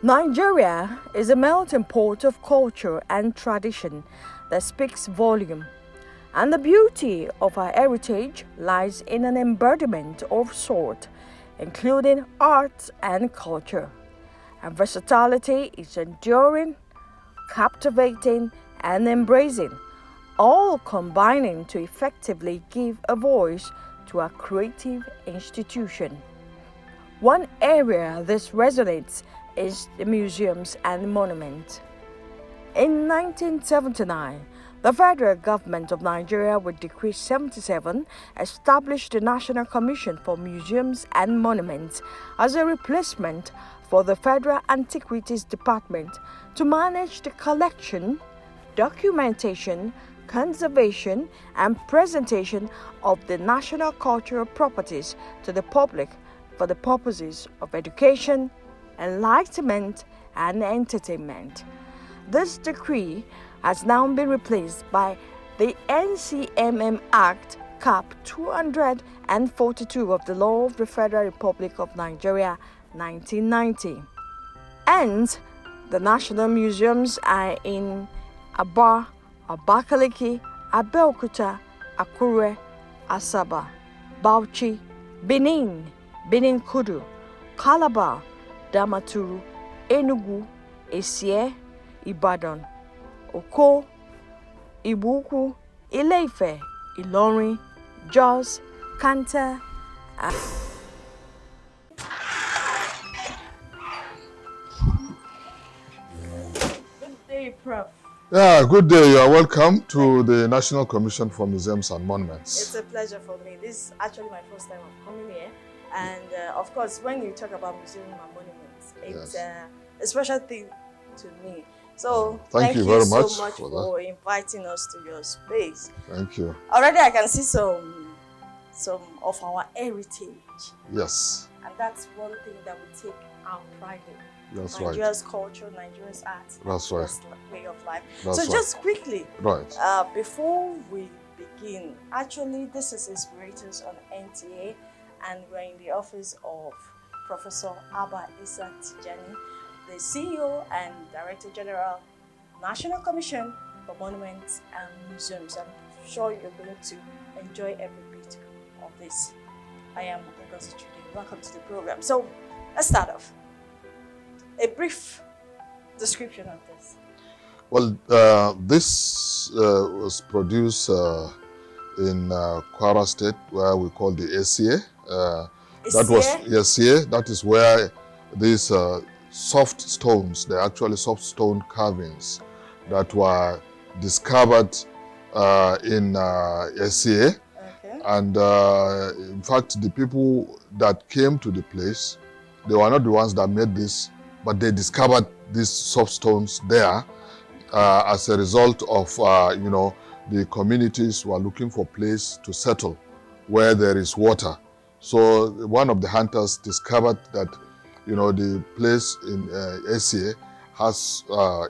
Nigeria is a melting pot of culture and tradition that speaks volume, and the beauty of our heritage lies in an embodiment of sort, including arts and culture. And versatility is enduring, captivating, and embracing, all combining to effectively give a voice to a creative institution. One area this resonates is the museums and monuments. In 1979, the federal government of Nigeria, with Decree 77, established the National Commission for Museums and Monuments as a replacement for the Federal Antiquities Department to manage the collection, documentation, conservation, and presentation of the national cultural properties to the public for the purposes of education, enlightenment, and entertainment. This decree has now been replaced by the NCMM Act Cap 242 of the Law of the Federal Republic of Nigeria 1990. Hence, the national museums are in Abba, Abakaliki, Abeokuta, Akure, Asaba, Bauchi, Benin, Benin Kudu, Calabar, Damaturu, Enugu, Esie, Ibadan, Oko, Ibuku, Ile-Ife, Ilorin, Jos, Kanta, Good day, Prof. Yeah, good day. You are welcome to the National Commission for Museums and Monuments. It's a pleasure for me. This is actually my first time of coming here. And of course, when you talk about museum and monuments, it's a special thing to me. So thank you very so much much for inviting us to your space. Thank you. Already I can see some of our heritage. Yes. And that's one thing that we take our pride in. That's Nigeria's culture, Nigeria's art. That's right. Way of life. That's so right. just quickly, right. Before we begin, actually this is Inspirators on NTA, and we're in the office of Professor Abba Tijjani, the CEO and Director General, National Commission for Monuments and Museums. I'm sure you're going to enjoy every bit of this. I am Ngozi Chude. Welcome to the program. So let's start off. A brief description of this. Well, this was produced in Kwara State, where we call the ACA. That was ACA. That is where these soft stones, they're actually soft stone carvings that were discovered in ACA. Okay. And in fact, the people that came to the place, they were not the ones that made this, but they discovered these soft stones there as a result of, the communities were looking for a place to settle where there is water. So one of the hunters discovered that, the place in ACA has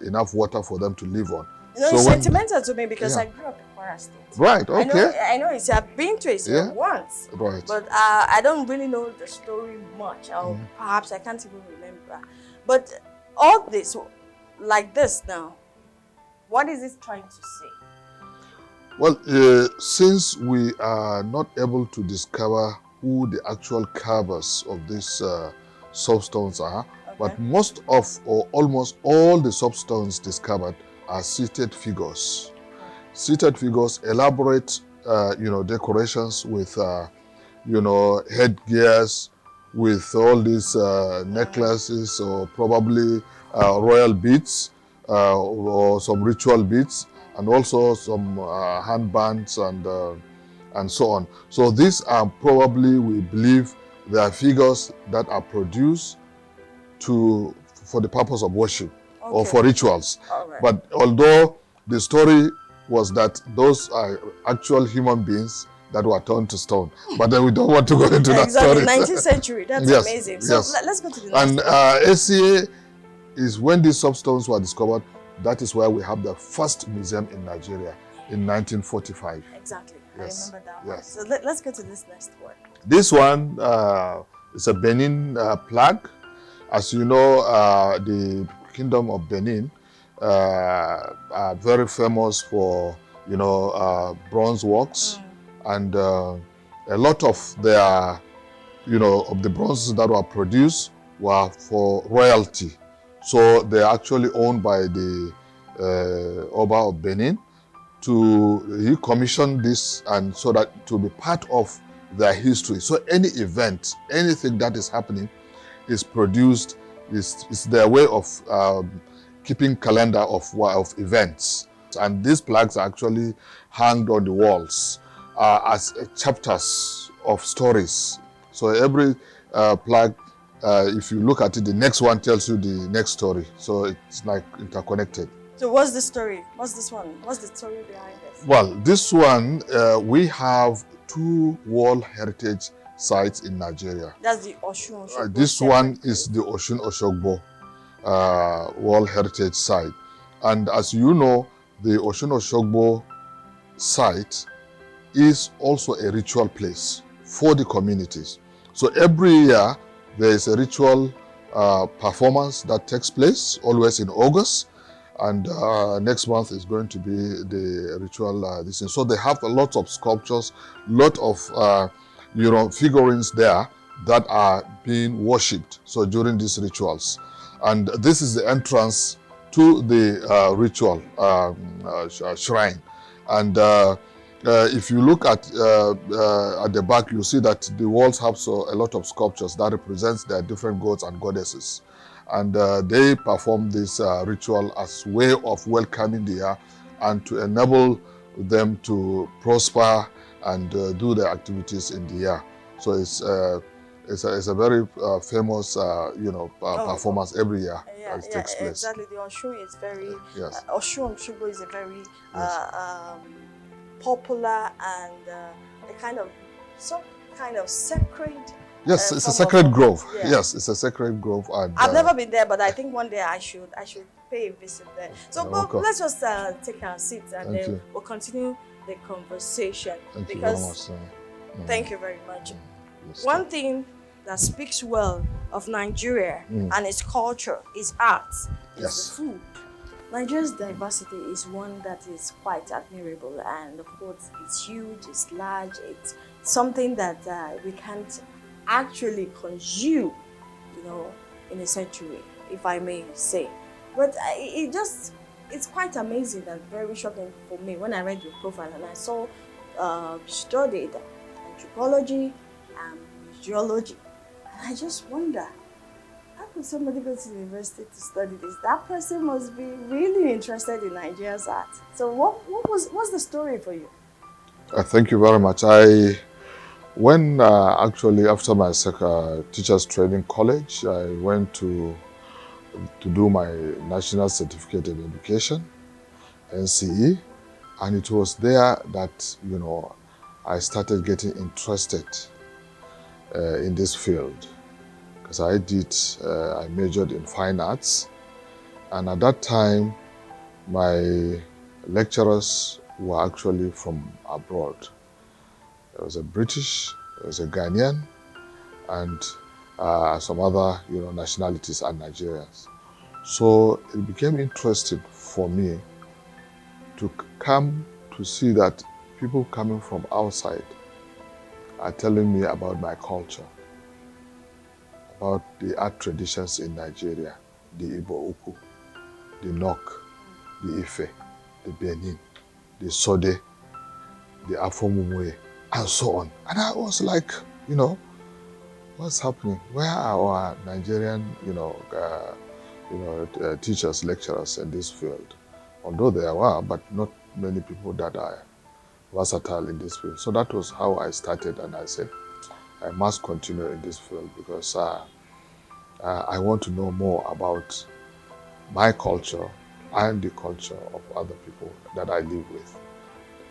enough water for them to live on. It's sentimental to me because I grew up in Kwara State. Right, okay. I know it's, I've been to it once. Right. But I don't really know the story much. Or perhaps I can't even remember. But all this, like this now, what is it trying to say? Well, since we are not able to discover who the actual carvers of these soapstones are, but most of or almost all the soapstones discovered are seated figures. Seated figures elaborate, decorations with, headgears, with all these necklaces or probably royal beads or some ritual beads, and also some handbands and so on. So these are probably, we believe, they are figures that are produced for the purpose of worship or for rituals. Right. But although the story was that those are actual human beings that were turned to stone. But then we don't want to go into that story. Exactly, 19th century. That's amazing. So let's go to the next one. And ACA is when these soapstones were discovered. That is where we have the first museum in Nigeria in 1945. Exactly. Yes. I remember that yes. one. So let's go to this next one. This one is a Benin plaque. As you know, the Kingdom of Benin are very famous for, bronze works, and a lot of their, of the bronzes that were produced were for royalty. So they're actually owned by the Abba of Benin. He commissioned this, and so that to be part of their history. So any event, anything that is happening is produced, is their way of keeping calendar of events. And these plaques are actually hanged on the walls as chapters of stories. So every plaque, if you look at it, the next one tells you the next story. So it's like interconnected. So what's the story? What's this one? What's the story behind this? Well, this one, we have 2 World Heritage sites in Nigeria. That's the Osun Osogbo. This one is the Osun Osogbo World Heritage Site. And as you know, the Osun Osogbo site is also a ritual place for the communities. So every year, there is a ritual performance that takes place, always in August. And next month is going to be the ritual this thing. So they have a lot of sculptures, lot of figurines there that are being worshipped. So during these rituals, and this is the entrance to the ritual shrine. And if you look at the back, you see that the walls have a lot of sculptures that represents their different gods and goddesses. And they perform this ritual as way of welcoming the year and to enable them to prosper and do their activities in the year. So it's a very famous performance every year that takes place. Exactly. The Osun is very Osun Osogbo is a very popular and some kind of sacred. Yes, it's a sacred grove. Yeah. Yes, it's a sacred grove. And I've never been there, but I think one day I should pay a visit there. So let's just take our seats and then we'll continue the conversation. Thank you very much. Thank you very much. One thing that speaks well of Nigeria and its culture, its art, is the food. Nigeria's diversity is one that is quite admirable, and of course it's huge, it's large, it's something that we can't actually consume, in a century, if I may say. But it's quite amazing and very shocking for me when I read your profile and I saw you studied anthropology and geology. And I just wonder, how could somebody go to the university to study this? That person must be really interested in Nigeria's art. So what's the story for you? Thank you very much. When actually after my teachers training college, I went to do my National Certificate in Education, NCE, and it was there that I started getting interested in this field, because I majored in fine arts, and at that time my lecturers were actually from abroad. There was a British, there was a Ghanaian, and some other nationalities and Nigerians. So it became interesting for me to come to see that people coming from outside are telling me about my culture, about the art traditions in Nigeria, the Igbo Uku, the Nok, the Ife, the Benin, the Sode, the Afomumwe, and so on. And I was like, what's happening? Where are our Nigerian, teachers, lecturers in this field? Although there were, but not many people that are versatile in this field. So that was how I started, and I said, I must continue in this field because I want to know more about my culture and the culture of other people that I live with.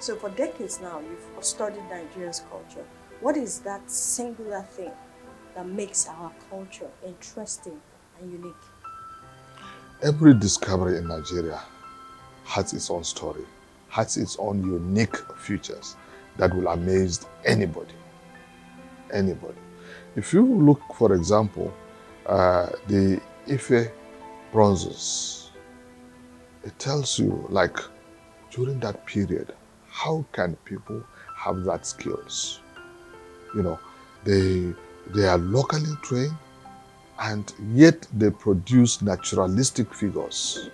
So for decades now, you've studied Nigeria's culture. What is that singular thing that makes our culture interesting and unique? Every discovery in Nigeria has its own story, has its own unique features that will amaze anybody. Anybody. If you look, for example, the Ife bronzes, it tells you, like, during that period, how can people have that skills? You know, they are locally trained, and yet they produce naturalistic figures,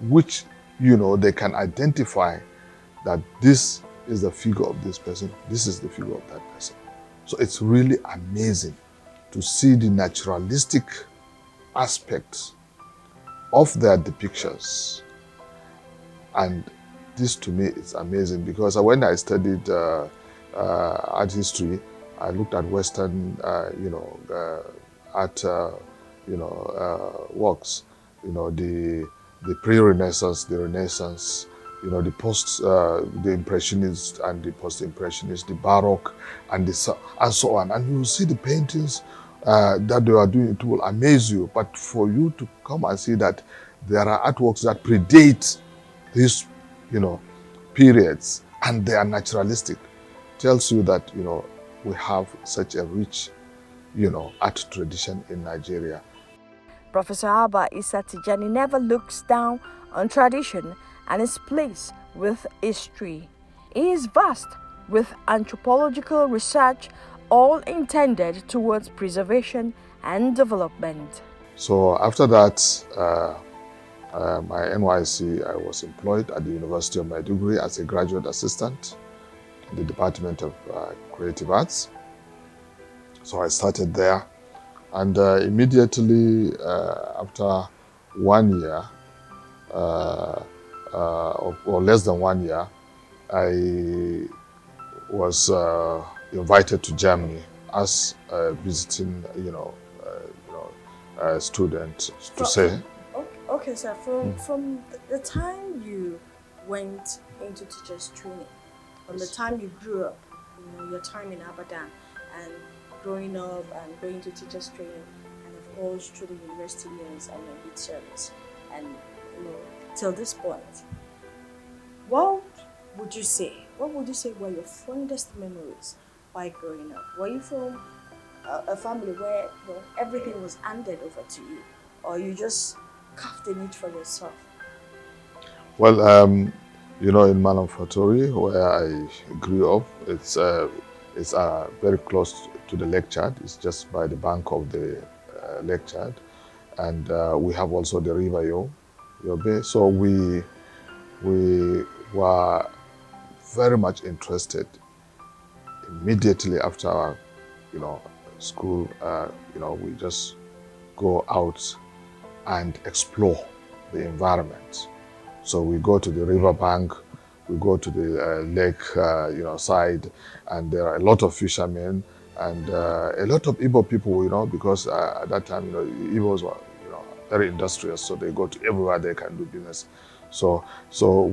which, you know, they can identify that this is the figure of this person, this is the figure of that person. So it's really amazing to see the naturalistic aspects of their depictions. And this to me is amazing, because when I studied art history, I looked at Western, art, works, the pre-Renaissance, the Renaissance, the post, the Impressionists and the post-Impressionists, the Baroque, and so on. And you will see the paintings that they are doing. It will amaze you. But for you to come and see that there are artworks that predate these, periods, and they are naturalistic, tells you that, we have such a rich, art tradition in Nigeria. Professor Abba Tijjani never looks down on tradition and is pleased with history. He is vast with anthropological research, all intended towards preservation and development. So after that, my NYC, I was employed at the University of Maiduguri as a graduate assistant in the Department of Creative Arts. So I started there, and immediately after 1 year, or less than 1 year, I was invited to Germany as a visiting, student, to say. Okay, sir. From the time you went into teachers training, from the time you grew up, your time in Abuja, and growing up and going to teachers training, and of course through the university years and your youth service, and till this point, what would you say were your fondest memories while growing up? Were you from a family where everything was handed over to you, or you just carved in it for yourself? Well, in Manamfatori, where I grew up, it's very close to the Lake Chad. It's just by the bank of the Lake Chad, and we have also the River Yobe. So we were very much interested immediately after our, school. We just go out and explore the environment. So we go to the river bank, we go to the lake, side, and there are a lot of fishermen and a lot of Igbo people, because at that time, Igbos were, very industrious, so they go to everywhere they can do business. So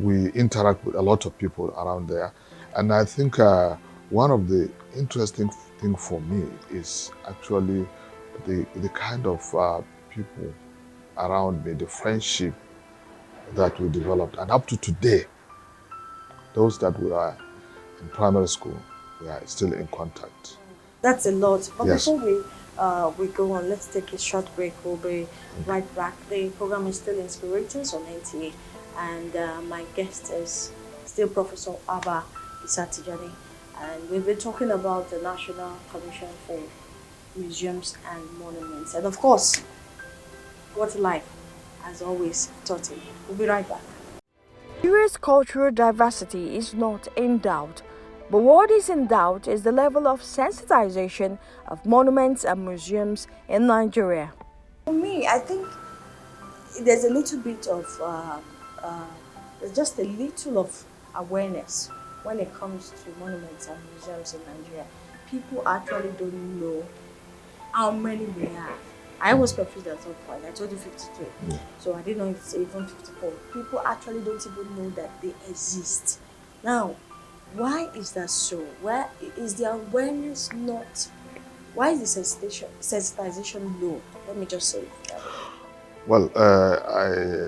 we interact with a lot of people around there, and I think one of the interesting thing for me is actually the kind of people around me, the friendship that we developed, and up to today, those that we are in primary school, we are still in contact. That's a lot. But yes. Before we go on, let's take a short break. We'll be right back. The program is still Inspirators on NTA, and my guest is still Professor Abba Tijjani, and we've been talking about the National Commission for Museums and Monuments, and of course, what life has always taught him. We'll be right back. Nigeria's cultural diversity is not in doubt, but what is in doubt is the level of sensitization of monuments and museums in Nigeria. For me, I think there's a little bit of, there's just a little of awareness when it comes to monuments and museums in Nigeria. People actually don't know how many we have. I was confused at some point. I told you 52. Yeah. So I didn't know it's even 54. People actually don't even know that they exist. Now, why is that so? Where is the awareness not? Why is the sensitization low? Let me just say it. Well,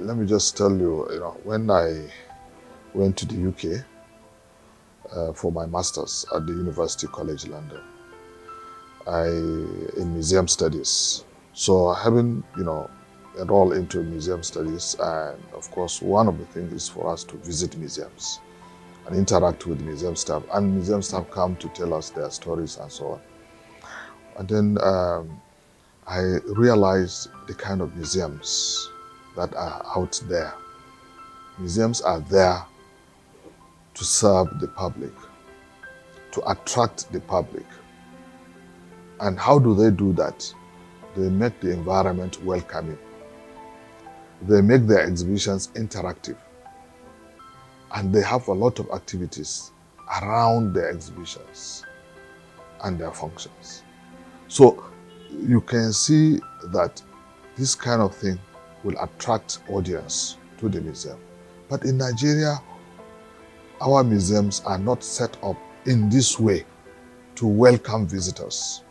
let me just tell you, when I went to the UK for my master's at the University College London, in museum studies, So having, enrolled into museum studies, and of course, one of the things is for us to visit museums and interact with museum staff, and museum staff come to tell us their stories and so on. And then I realized the kind of museums that are out there. Museums are there to serve the public, to attract the public. And how do they do that? They make the environment welcoming. They make their exhibitions interactive. And they have a lot of activities around their exhibitions and their functions. So you can see that this kind of thing will attract audience to the museum. But in Nigeria, our museums are not set up in this way to welcome visitors.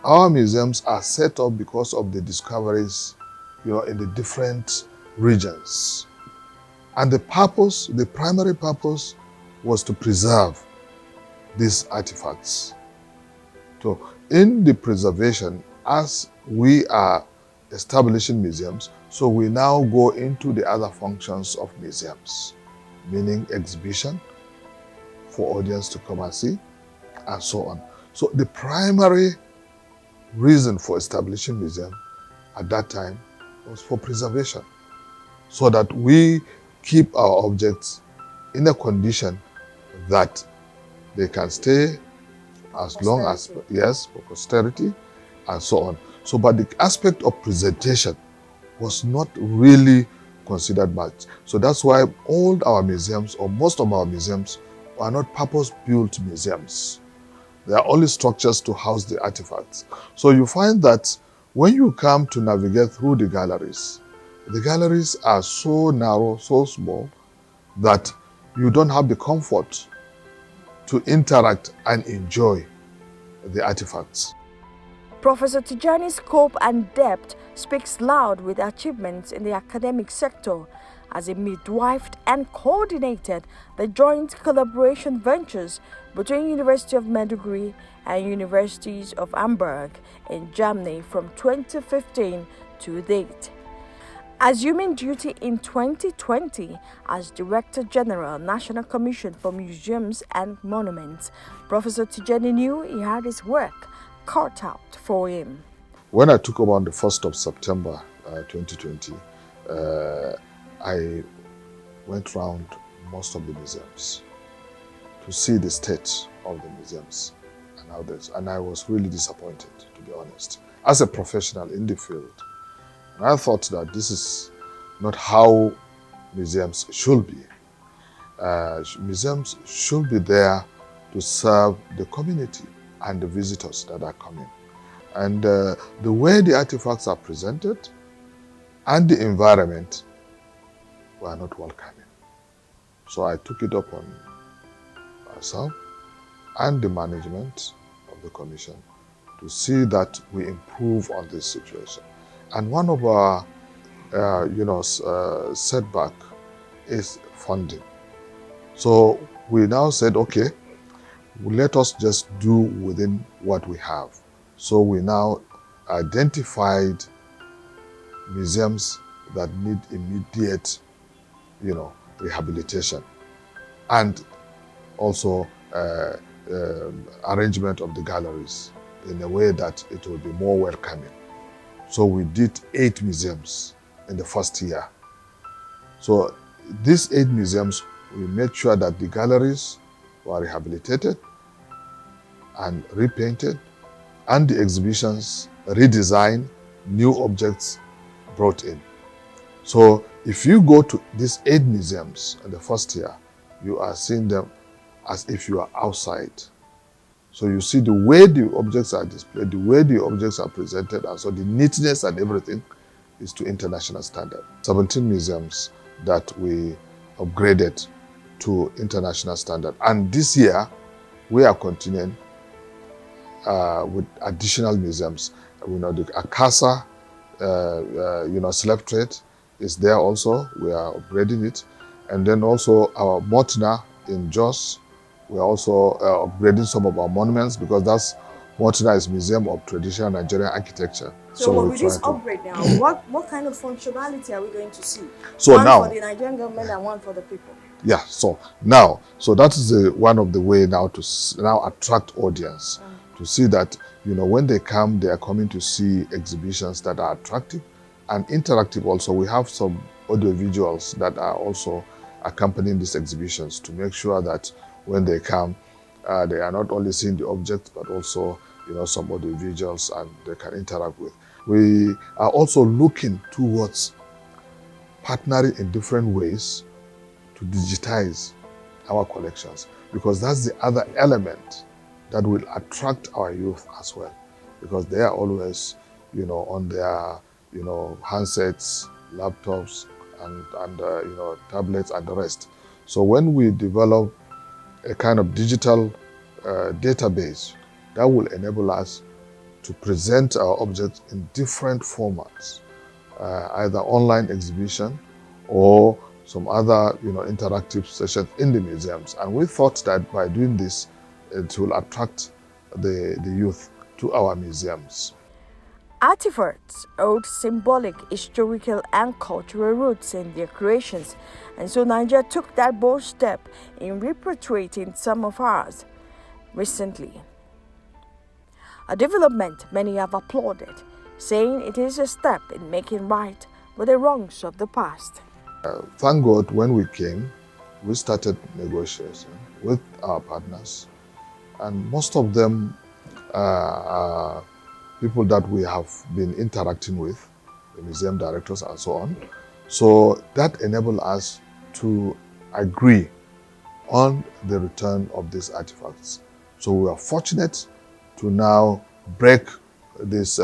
Our museums are set up because of the discoveries, in the different regions. And the primary purpose was to preserve these artifacts. So in the preservation, as we are establishing museums, so we now go into the other functions of museums, meaning exhibition for audience to come and see, and so on. So the primary reason for establishing museum at that time was for preservation, so that we keep our objects in a condition that they can stay as long as, for posterity, and so on. So, but the aspect of presentation was not really considered much. So that's why all our museums, or most of our museums, are not purpose-built museums. They are only structures to house the artifacts. So you find that when you come to navigate through the galleries are so narrow, so small, that you don't have the comfort to interact and enjoy the artifacts. Professor Tijjani's scope and depth speaks loud with achievements in the academic sector, as he midwifed and coordinated the joint collaboration ventures between University of Maiduguri and Universities of Hamburg in Germany from 2015 to date. Assuming duty in 2020 as Director General, National Commission for Museums and Monuments, Professor Tijjani knew he had his work cut out for him. When I took over on the 1st of September 2020, I went around most of the museums to see the state of the museums and how this, and I was really disappointed, to be honest, as a professional in the field. And I thought that this is not how museums should be. Museums should be there to serve the community and the visitors that are coming. And the way the artifacts are presented and the environment were not welcoming. So I took it upon myself and the management of the commission to see that we improve on this situation. And one of our, setback is funding. So we now said, okay, let us just do within what we have. So we now identified museums that need immediate, rehabilitation, and also arrangement of the galleries in a way that it will be more welcoming. So we did 8 museums in the first year. So these 8 museums, we made sure that the galleries were rehabilitated and repainted, and the exhibitions redesigned, new objects brought in. So if you go to these 8 museums in the first year, you are seeing them as if you are outside. So you see the way the objects are displayed, the way the objects are presented, and so the neatness and everything is to international standard. 17 museums that we upgraded to international standard. And this year, we are continuing with additional museums. The Akasa, slave trade is there also. We are upgrading it. And then also our Motna in Jos, we are also upgrading some of our monuments, because that's modernized museum of traditional Nigerian architecture. So we with try this to. upgrade now, what kind of functionality are we going to see? So one now, for the Nigerian government and one for the people. yeah. So now, that is one of the way now to now attract audience to see that when they come, they are coming to see exhibitions that are attractive and interactive. Also, we have some audio visuals that are also accompanying these exhibitions to make sure that when they come, they are not only seeing the object but also some audio visuals and they can interact with. We are also looking towards partnering in different ways to digitize our collections, because that's the other element that will attract our youth as well, because they are always on their handsets, laptops, and tablets and the rest. So when we develop a kind of digital database, that will enable us to present our objects in different formats, either online exhibition or some other interactive sessions in the museums. And we thought that by doing this, it will attract the youth to our museums. Artifacts hold symbolic, historical, and cultural roots in their creations, and so Nigeria took that bold step in repatriating some of ours recently. A development many have applauded, saying it is a step in making right with the wrongs of the past. Thank God, when we came, we started negotiating with our partners, and most of them are people that we have been interacting with, the museum directors and so on. So that enabled us to agree on the return of these artifacts. So we are fortunate to now break this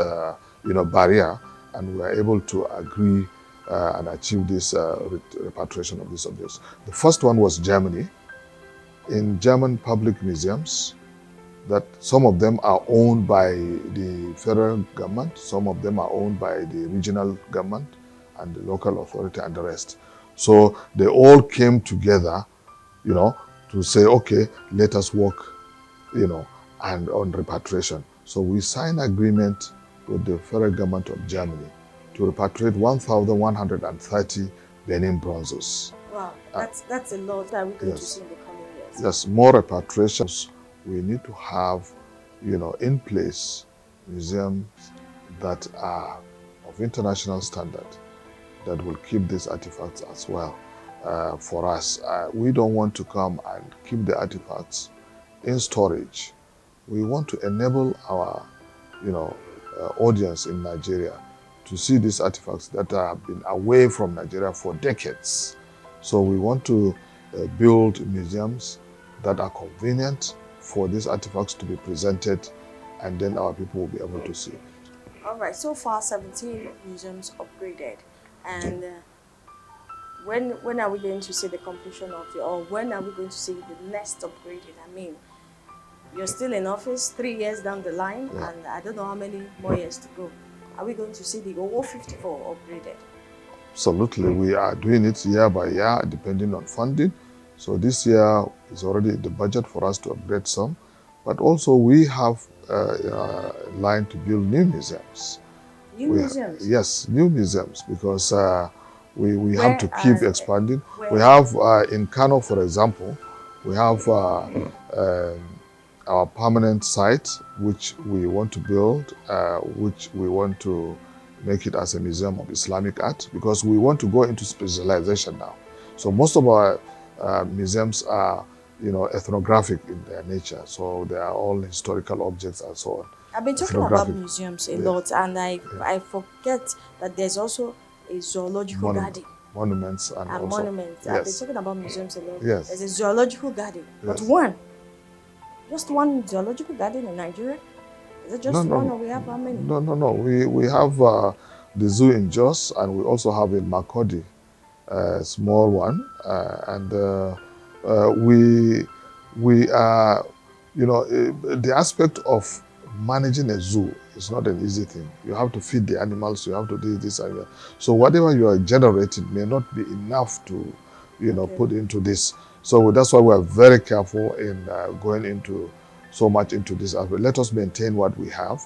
barrier, and we are able to agree and achieve this repatriation of these objects. The first one was Germany. In German public museums, that some of them are owned by the federal government, some of them are owned by the regional government and the local authority and the rest. So they all came together, to say, okay, let us work, and on repatriation. So we signed agreement with the federal government of Germany to repatriate 1,130 Benin bronzes. Wow, that's a lot that we're going to see in the coming years. Yes, more repatriations. We need to have, in place museums that are of international standard that will keep these artifacts as well. For us, we don't want to come and keep the artifacts in storage. We want to enable our, audience in Nigeria to see these artifacts that have been away from Nigeria for decades. So we want to build museums that are convenient for these artifacts to be presented, and then our people will be able to see. All right, so far 17 museums upgraded, and when are we going to see the completion of it, or when are we going to see the next upgraded? I mean, you're still in office 3 years down the line, and I don't know how many more years to go. Are we going to see the all 54 upgraded? Absolutely, we are doing it year by year, depending on funding. So this year is already the budget for us to upgrade some, but also we have a line to build new museums. New museums? Yes, new museums, because we have to keep expanding. We have in Kano, for example, we have our permanent site, which we want to build, which we want to make it as a museum of Islamic art, because we want to go into specialization now. So most of our museums are, ethnographic in their nature. So they are all historical objects and so on. I've been talking about museums a lot, and I forget that there's also a zoological garden. Monuments and also, monuments. Yes. I've been talking about museums a lot. Yes. There's a zoological garden, but just one zoological garden in Nigeria? Is it just one, or we have how many? No. We have the zoo in Jos, and we also have in Makurdi, a small one, and we are, the aspect of managing a zoo is not an easy thing. You have to feed the animals, you have to do this and that. So whatever you are generating may not be enough to, put into this. So that's why we are very careful in going into so much into this aspect. Let us maintain what we have.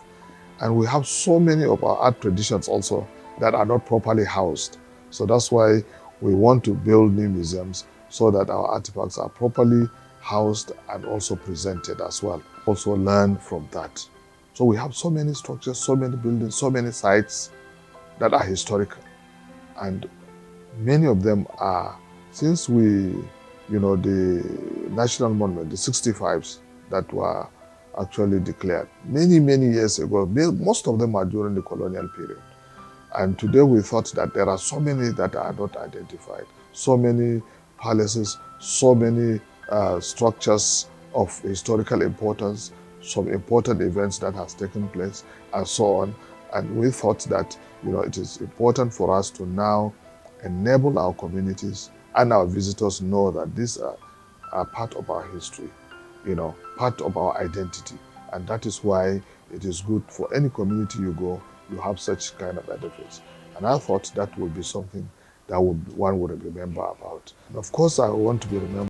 And we have so many of our art traditions also that are not properly housed. So that's why we want to build new museums so that our artifacts are properly housed and also presented as well. Also learn from that. So we have so many structures, so many buildings, so many sites that are historical. And many of them are, since we, the national monument, the 65s that were actually declared many, many years ago, most of them are during the colonial period. And today we thought that there are so many that are not identified, so many palaces, so many structures of historical importance, some important events that has taken place, and so on. And we thought that, it is important for us to now enable our communities and our visitors know that these are part of our history, part of our identity. And that is why it is good for any community you go, you have such kind of edifice. And I thought that would be something that one would remember about. And of course, I want to be remembered